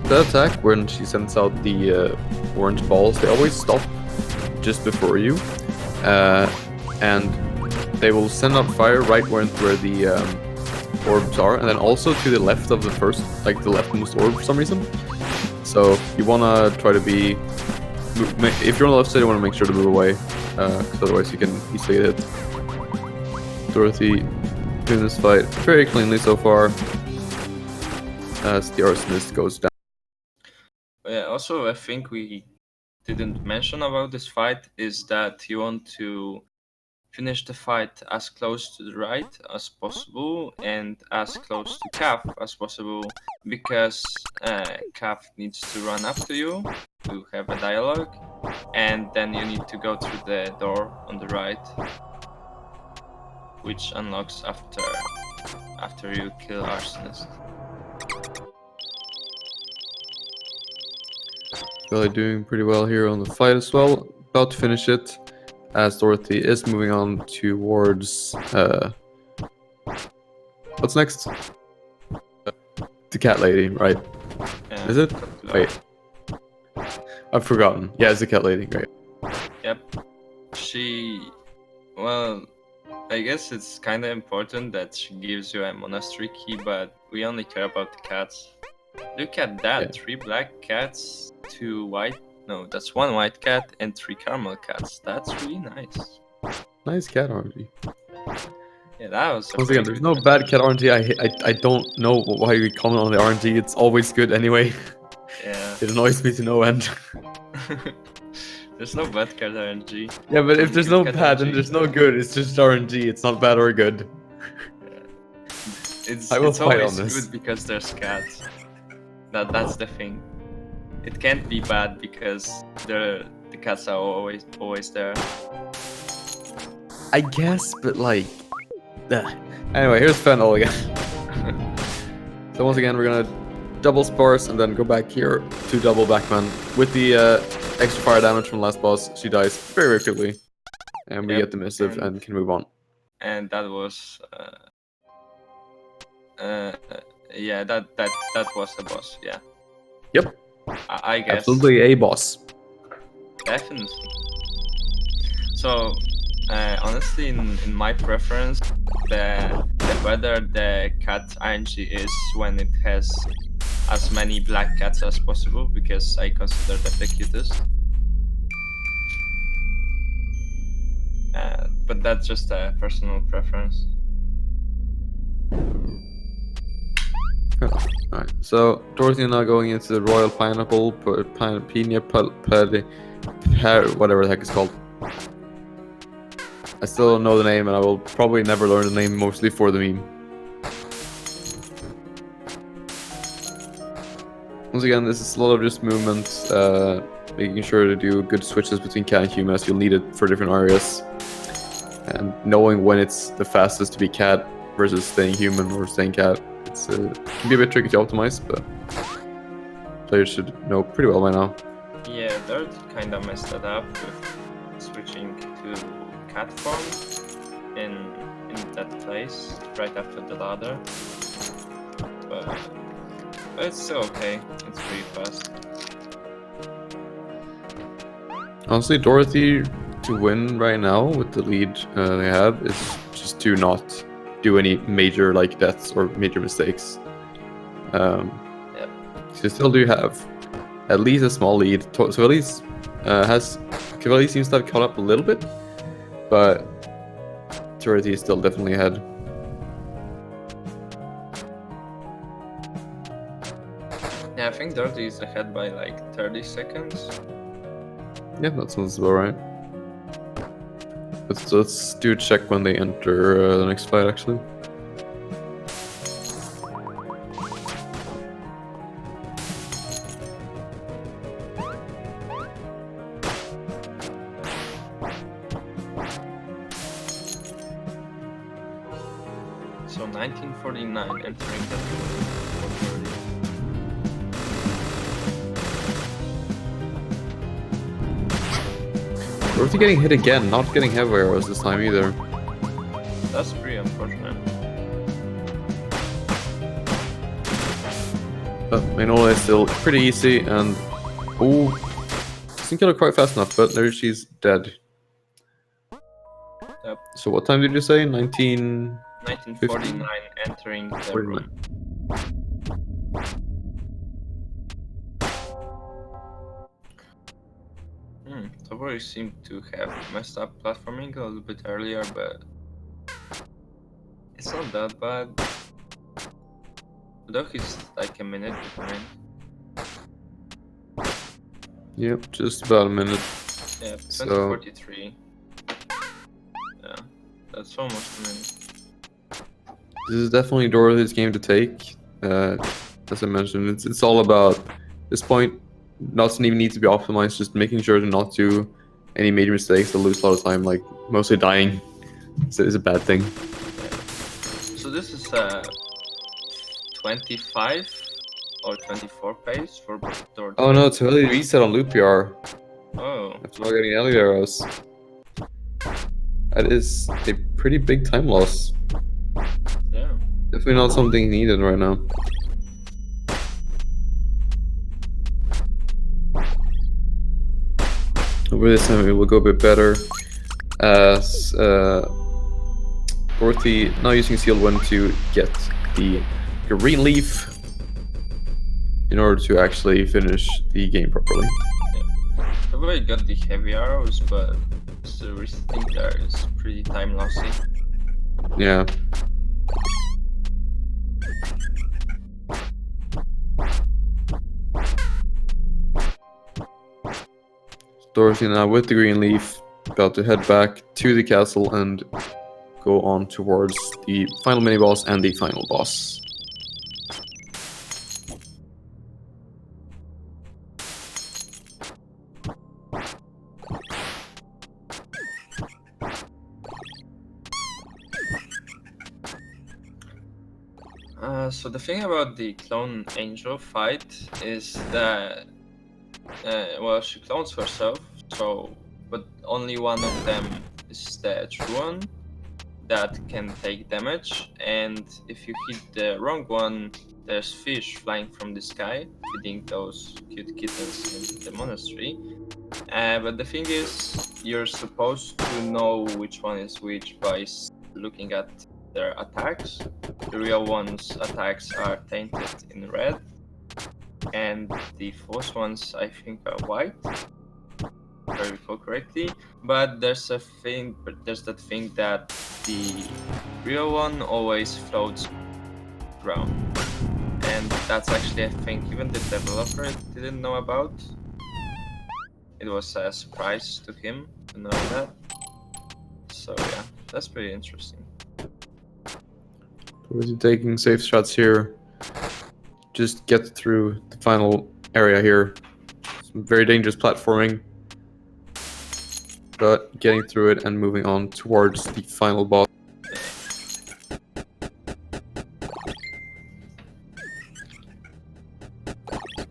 The attack, when she sends out the orange balls, they always stop just before you, and they will send out fire right where the orbs are, and then also to the left of the first, like the leftmost orb for some reason. So you wanna try to be, if you're on the left side, you wanna make sure to move away, because otherwise you can easily get hit. Dorothy doing this fight very cleanly so far, as the arsonist goes down. Yeah, also I think we didn't mention about this fight is that you want to finish the fight as close to the right as possible and as close to Calf as possible, because Calf needs to run up to you to have a dialogue, and then you need to go through the door on the right, which unlocks after you kill Arsonist. Really doing pretty well here on the fight as well. About to finish it, as Dorothy is moving on towards what's next? The cat lady, right? Yeah, Is it? Wait, I've forgotten. Yeah, it's the cat lady, right? Yep. Well, I guess it's kind of important that she gives you a monastery key, but we only care about the cats. Look at that, Yeah. 3 black cats, 2 white, no, that's 1 white cat and 3 caramel cats. That's really nice. Nice cat RNG. Yeah, that was a Once pretty again, there's good no one. bad cat RNG. I don't know why you comment on the RNG. It's always good anyway. Yeah. It annoys me to no end. There's no bad cat RNG. Yeah, but if there's no Good cat bad, then RNG. there's no good. It's just RNG. It's not bad or good. It's I will it's fight always on this. good because there's cats. That's the thing. It can't be bad because the cats are always there. I guess, but like... Anyway, here's Fennel again. So once again, we're gonna double sparse and then go back here to double Backman. With the extra fire damage from last boss, she dies very quickly. And we Yep, get the missive and can move on. and that was yeah, that was the boss. Yeah. Yep. I guess. Absolutely a boss. Definitely. So, honestly, in my preference, the better the cat ING is when it has as many black cats as possible, because I consider that the cutest. But that's just a personal preference. Alright, so Dorothy and I going into the Royal Pineapple, whatever the heck it's called. I still don't know the name, and I will probably never learn the name, mostly for the meme. Once again, this is a lot of just movements, making sure to do good switches between cat and human, as you'll need it for different areas. And knowing when it's the fastest to be cat versus staying human or staying cat. It can be a bit tricky to optimize, but players should know pretty well by now. Yeah, Dirt kind of messed that up with switching to cat form in that place right after the ladder. But it's still okay. It's pretty fast. Honestly, Dorothy to win right now with the lead they have is just to not do any major deaths or major mistakes. Yep. So still do have at least a small lead. Tohveli seems to have caught up a little bit, but Dorothy is still definitely ahead. Yeah, I think Dorothy is ahead by 30 seconds. Yeah, that sounds about right. Let's do a check when they enter the next fight, actually. So 1949 entering the field. Dorothy getting hit again, not getting heavy arrows this time either. That's pretty unfortunate. But Enola is still pretty easy, and doesn't kill her quite fast enough, but there she's dead. Yep. So what time did you say? 1949 entering the room. Tohveli seemed to have messed up platforming a little bit earlier, but it's not that bad. Though he's like a minute behind. Yep, just about a minute. Yeah, 2043. Yeah, that's almost a minute. This is definitely Dorothy's game to take. As I mentioned, it's all about this point. Doesn't even need to be optimized. Just making sure to not do any major mistakes. To lose a lot of time, mostly dying. Is a bad thing. Yeah. So this is 25 or 24 pace for Dorothy. Oh no, it's really reset on loop PR. Oh. After not getting any arrows. That is a pretty big time loss. Yeah. Definitely not something needed right now. Over this time it will go a bit better. As Dorothy now using Seal 1 to get the green leaf in order to actually finish the game properly. Yeah. Tohveli got the heavy arrows, but the resetting there is pretty time lossy. Yeah. Dorothy now with the green leaf, about to head back to the castle and go on towards the final mini-boss and the final boss. So the thing about the clone angel fight is that well, she clones herself, but only one of them is the true one. that can take damage, and if you hit the wrong one, there's fish flying from the sky, feeding those cute kittens in the monastery. But the thing is, you're supposed to know which one is which by looking at their attacks. The real ones' attacks are tainted in red, and the false ones, I think, are white, if I recall correctly. But there's that thing that the real one always floats ground, and that's actually a thing even the developer didn't know about. It was a surprise to him to know that. So yeah, that's pretty interesting. We're taking safe shots here. Just get through the final area here. Some very dangerous platforming. But getting through it and moving on towards the final boss.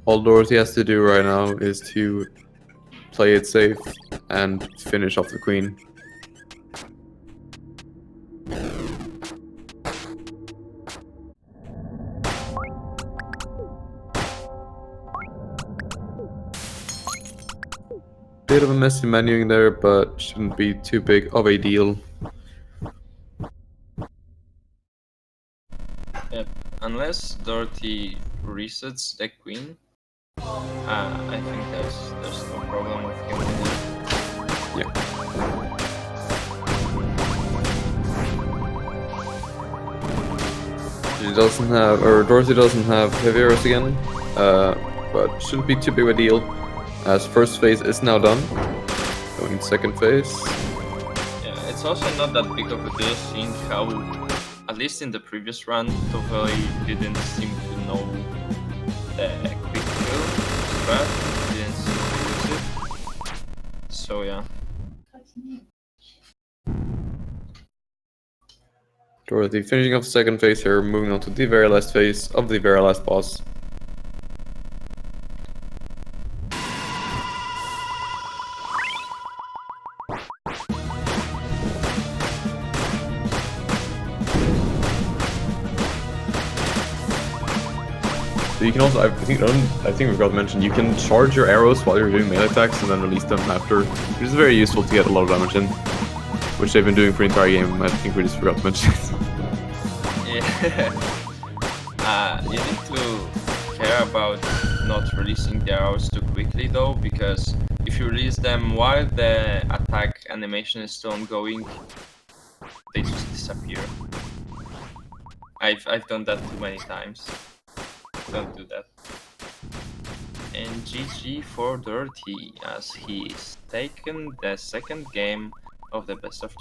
All Dorothy has to do right now is to play it safe and finish off the queen. Bit of a messy menuing there, but shouldn't be too big of a deal. Yep. Unless Dorothy resets the queen, I think there's no problem with him winning. Yeah. She doesn't have, or Dorothy doesn't have heavy arrows again, but shouldn't be too big of a deal, as first phase is now done. Going second phase. Yeah, it's also not that big of a deal seeing how, at least in the previous run, Tohveli didn't seem to know the quick kill strat, didn't seem to use it. So yeah. Dorothy finishing off the second phase here, moving on to the very last phase of the very last boss. So you can also, I think we forgot to mention, you can charge your arrows while you're doing melee attacks and then release them after, which is very useful to get a lot of damage in, which they've been doing for the entire game. I think we just forgot to mention it. Yeah. You need to care about not releasing the arrows too quickly though, because if you release them while the attack animation is still ongoing, they just disappear. I've done that too many times. Don't do that. And GG for Dirty, as he's taken the second game of the best of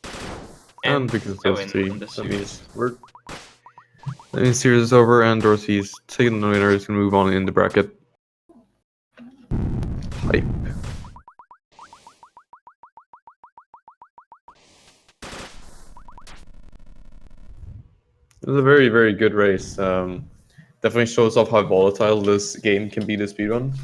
3. And because it's a those win three, on the that means series. the series is over and Dorothy's taking the winner, is going to move on in the bracket. Hype. It was a very, very good race. Definitely shows off how volatile this game can be to speedrun.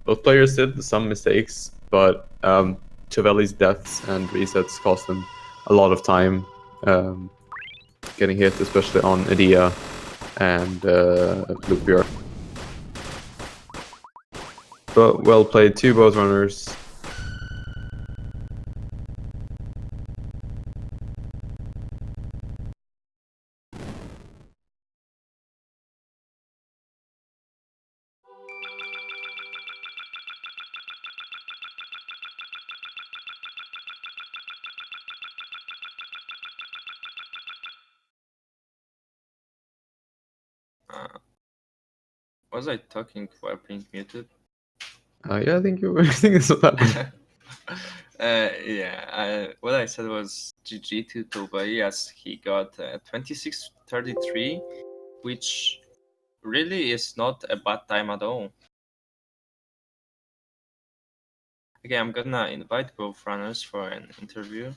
Both players did some mistakes, but Tohveli's deaths and resets cost them a lot of time getting hit, especially on Edea and Loopier. But well played to both runners. Was I talking while being muted? Yeah, I think I think that's what happened. What I said was GG to Tohveli as he got 26:33, which really is not a bad time at all. Okay, I'm gonna invite both runners for an interview.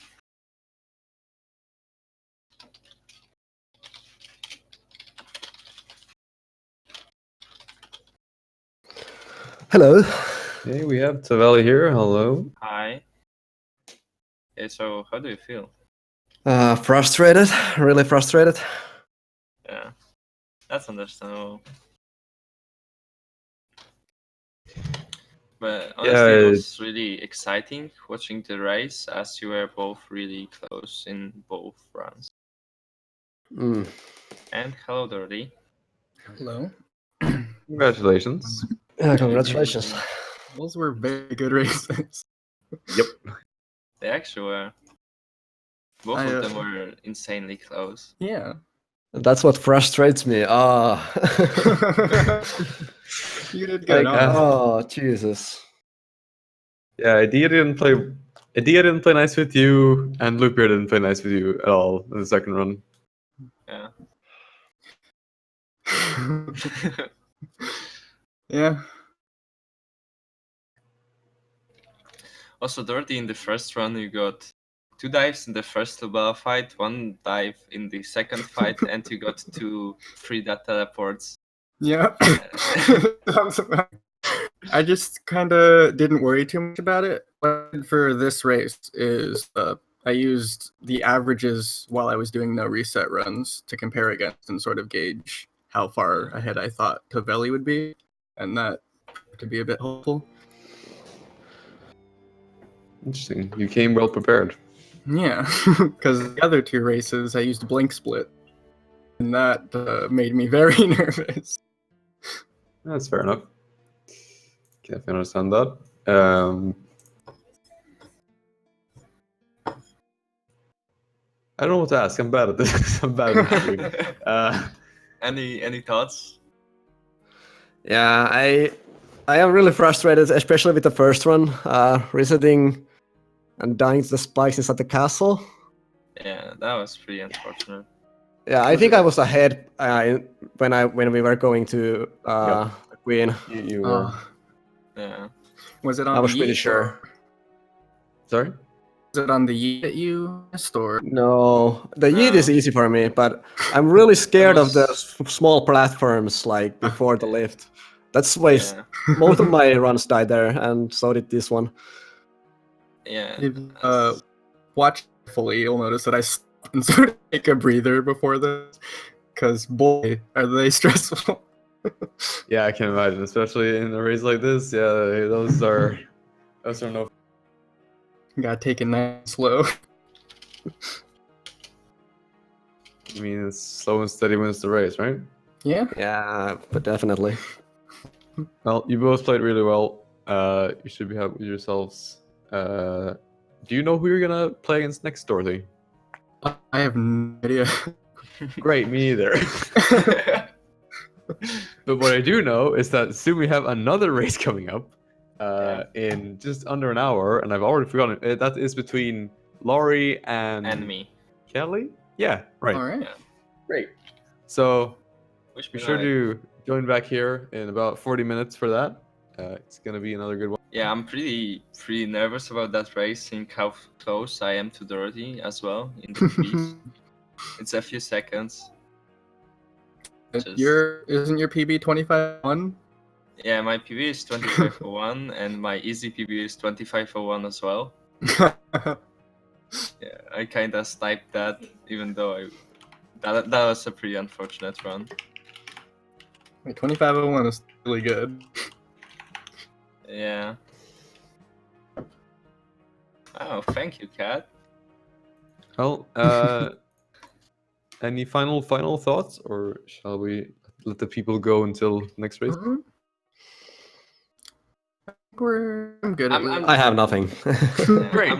Hello. Okay, we have Tohveli here. Hello. Hi. Okay, so how do you feel? Frustrated, really frustrated. Yeah, that's understandable. But honestly, it Yeah, was really exciting watching the race as you were both really close in both runs. Mm. And hello, Dorothy. Hello. congratulations. Yeah, congratulations. Those were very good races. Yep. They actually were. Both I, of them were insanely close. Yeah. That's what frustrates me. You did good. Like, oh, Jesus. Yeah, Idea didn't play nice with you, and Looper didn't play nice with you at all in the second run. Yeah. Yeah. Also, Dorothy, in the first run, you got 2 dives in the first Lubella fight, 1 dive in the second fight, and you got 2 free that teleports. Yeah. I just kind of didn't worry too much about it. What I did for this race is I used the averages while I was doing no reset runs to compare against and sort of gauge how far ahead I thought Tohveli would be, and that could be a bit helpful. Interesting. You came well prepared. Yeah, because the other 2 races I used blink split, and that made me very nervous. That's fair enough. Can definitely understand that. I don't know what to ask. I'm bad at this. I'm bad at this. Any thoughts? Yeah, I am really frustrated, especially with the first one, resetting and dying to the spikes inside the castle. Yeah, that was pretty unfortunate. Yeah, I think I was ahead when we were going to Yep. Queen. You were. Yeah. Was it on I was the pretty Yeet, sure. or Sorry? was it on the Yeet that you missed, or? No, the Yeet No. is easy for me, but I'm really scared of the was- small platforms like before the lift. That's why Yeah. most of my runs died there, and so did this one. Yeah. If watch fully, you'll notice that I stopped and sort of take a breather before this, because boy, are they stressful. Yeah, I can imagine, especially in a race like this. Yeah, those are no. Gotta take it nice and slow. I mean, it's slow and steady wins the race, right? Yeah. Yeah, but definitely. Well, you both played really well. You should be happy with yourselves. Do you know who you're gonna play against next, Dorothy? I have no idea. Great, me either. But what I do know is that soon we have another race coming up in just under an hour, and I've already forgotten. That is between Laurie and me. Kelly? Yeah, right. All right. Yeah. Great. So Wish be me sure luck. to join back here in about 40 minutes for that. It's gonna be another good one. Yeah, I'm pretty nervous about that race, seeing how close I am to Dorothy as well in the PBs. It's a few seconds. Just- Isn't your PB 25-1? Yeah, my PB is 2501 and my easy PB is 2501 as well. Yeah, I kinda sniped that, even though that was a pretty unfortunate run. 25-1 is really good. Yeah. Oh, thank you, Kat. Well, any final thoughts, or shall we let the people go until next race? Mhm. I'm good. I'm- I have nothing. Yeah, Great.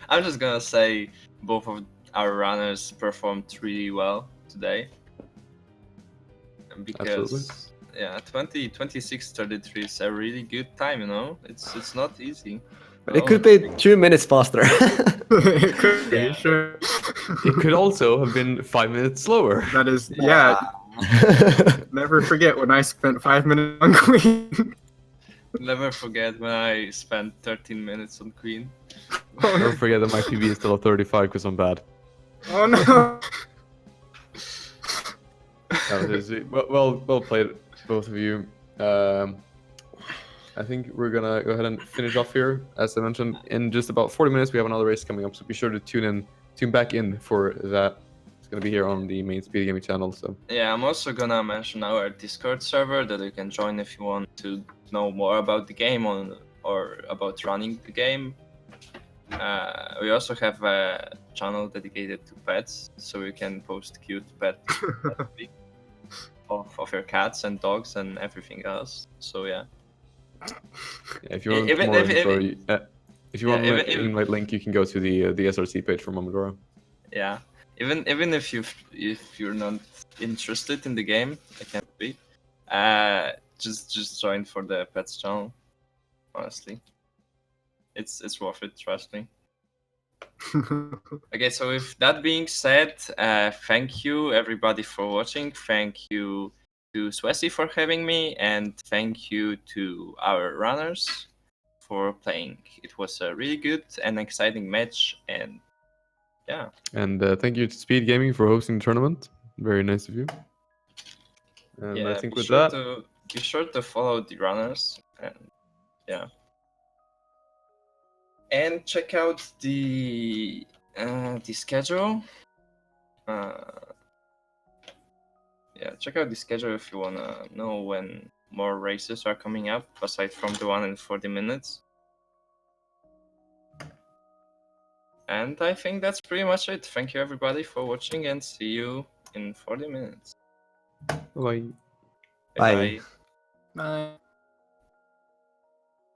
I'm just gonna say both of our runners performed really well today. Because yeah, 26:33 is a really good time, you know? It's not easy. But it could be 2 minutes faster. It could be, Yeah. sure. It could also have been 5 minutes slower. That is, yeah. Never forget when I spent 5 minutes on Queen. Never forget when I spent 13 minutes on Queen. Don't forget that my PB is still at 35 because I'm bad. Oh no. Well played, both of you. I think we're gonna go ahead and finish off here. As I mentioned, in just about 40 minutes, we have another race coming up, so be sure to tune back in for that. It's gonna be here on the main SpeedGaming channel. So Yeah, I'm also gonna mention our Discord server that you can join if you want to know more about the game or about running the game. We also have a channel dedicated to pets, so you can post cute pet pic of your cats and dogs and everything else. So yeah. if you want Even- more if- info, if you want yeah, an invite link, you can go to the SRC page for Momodora. Yeah, even if you're not interested in the game, I can't be. Just join for the pets channel. Honestly, it's worth it. Trust me. Okay, so with that being said, thank you everybody for watching. Thank you to Swesi for having me, and thank you to our runners for playing. It was a really good and exciting match, and yeah. And thank you to SpeedGaming for hosting the tournament. Very nice of you. And Yeah, I think be with sure that, be sure to follow the runners, and yeah, and check out the schedule. Yeah, check out the schedule if you wanna know when more races are coming up aside from the one in 40 minutes. And I think that's pretty much it. Thank you everybody for watching, and see you in 40 minutes. bye. Bye. Bye. Bye.